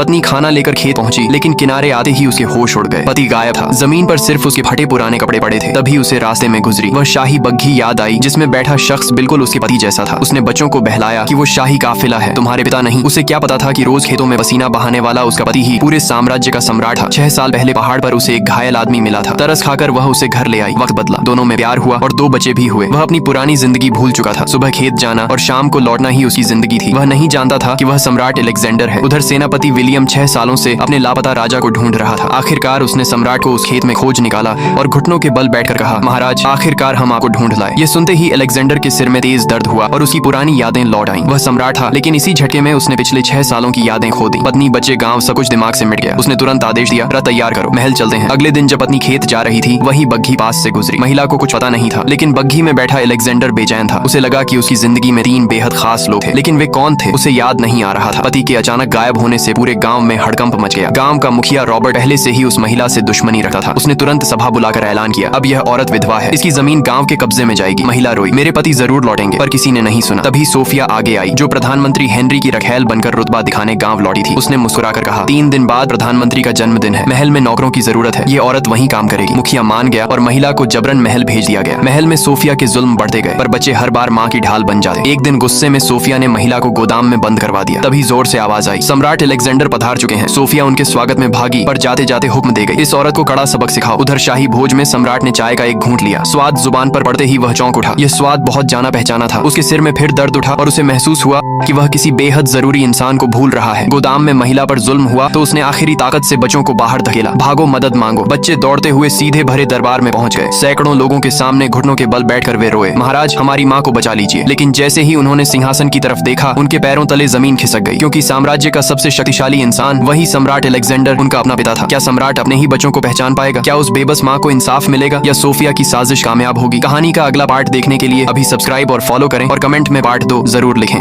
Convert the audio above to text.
पत्नी खाना लेकर खेत पहुंची, लेकिन किनारे आते ही उसके होश उड़ गए। पति गायब था, जमीन पर सिर्फ उसके फटे पुराने कपड़े पड़े थे। तभी उसे रास्ते में गुजरी वह शाही बग्घी याद आई, जिसमें बैठा शख्स बिल्कुल उसके पति जैसा था। उसने बच्चों को बहलाया कि वो शाही काफिला है, तुम्हारे पिता नहीं। उसे क्या पता था कि रोज खेतों में पसीना बहाने वाला उसका पति ही पूरे साम्राज्य का सम्राट था। 6 साल पहले पहाड़ पर उसे एक घायल आदमी मिला था। तरस खाकर वह उसे घर ले आई। वक्त बदला, दोनों में प्यार हुआ और 2 बच्चे भी हुए। वह अपनी पुरानी जिंदगी भूल चुका था। सुबह खेत जाना और शाम को लौटना ही उसकी जिंदगी थी। वह नहीं जानता था कि वह सम्राट अलेक्जेंडर है। उधर सेनापति विलियम 6 सालों से अपने लापता राजा को ढूंढ रहा था। आखिरकार उसने सम्राट को उस खेत में खोज निकाला और घुटनों के बल बैठकर कहा, महाराज आखिरकार हम आपको ढूंढ लाए। ये सुनते ही अलेक्जेंडर के सिर में तेज दर्द हुआ और उसकी पुरानी यादें लौट आईं। वह सम्राट था, लेकिन इसी झटके में उसने पिछले 6 सालों की यादें खो दी। पत्नी, बच्चे, गांव सब कुछ दिमाग से मिट गया। उसने तुरंत आदेश दिया, रथ तैयार करो, महल चलते हैं। अगले दिन जब पत्नी खेत जा रही थी, वही बग्घी पास से गुजरी। महिला को कुछ पता नहीं था, लेकिन बग्घी में बैठा अलेक्जेंडर बेचैन था। उसे लगा कि उसकी जिंदगी में 3 बेहद खास लोग थे, लेकिन वे कौन थे उसे याद नहीं आ रहा था। पति के अचानक गायब होने से पूरे गांव में हड़कंप मच गया। गांव का मुखिया रॉबर्ट पहले से ही उस महिला से दुश्मनी रखता था। उसने तुरंत सभा बुलाकर ऐलान किया, अब यह औरत विधवा है, इसकी जमीन गांव के कब्जे में जाएगी। महिला रोई, मेरे पति जरूर लौटेंगे, पर किसी ने नहीं सुना। तभी सोफिया आगे आई, जो प्रधानमंत्री हेनरी की रखैल बनकर रुतबा दिखाने गांव लौटी थी। उसने मुस्कुराकर कहा, 3 दिन बाद प्रधानमंत्री का जन्मदिन है, महल में नौकरों की जरूरत है, ये औरत वहीं काम करेगी। मुखिया मान गया और महिला को जबरन महल भेज दिया गया। महल में सोफिया के जुल्म बढ़ते गए, पर बच्चे हर बार माँ की ढाल बन जाते। एक दिन गुस्से में सोफिया ने महिला को गोदाम में बंद करवा दिया। तभी जोर से आवाज आई, सम्राट अलेक्जेंडर पधार चुके हैं। सोफिया उनके स्वागत में भागी, पर जाते जाते हुक्म दे गई, इस औरत को कड़ा सबक सिखाओ। उधर शाही भोज में सम्राट ने चाय का एक घूंट लिया। स्वाद जुबान पर पड़ते ही वह चौंक उठा। यह स्वाद बहुत जाना पहचाना था। उसके सिर में फिर दर्द उठा और उसे महसूस हुआ कि वह किसी बेहद जरूरी इंसान को भूल रहा है। गोदाम में महिला पर जुल्म हुआ तो उसने आखिरी ताकत से बच्चों को बाहर धकेला। भागो, मदद मांगो। बच्चे दौड़ते हुए सीधे भरे दरबार में पहुंच गए। सैकड़ों लोगों के सामने घुटनों के बल बैठकर वे रोए, महाराज हमारी माँ को बचा लीजिए। लेकिन जैसे ही उन्होंने सिंहासन की तरफ देखा, उनके पैरों तले जमीन खिसक गई, क्योंकि साम्राज्य का सबसे शक्तिशाली इंसान वही सम्राट अलेक्जेंडर उनका अपना पिता था। क्या सम्राट अपने ही बच्चों को पहचान पाएगा? क्या उस बेबस माँ को इंसाफ मिलेगा या सोफिया की साजिश कामयाब होगी? कहानी का अगला पार्ट देखने के लिए अभी सब्सक्राइब और फॉलो करें और कमेंट में पार्ट 2 जरूर लिखें।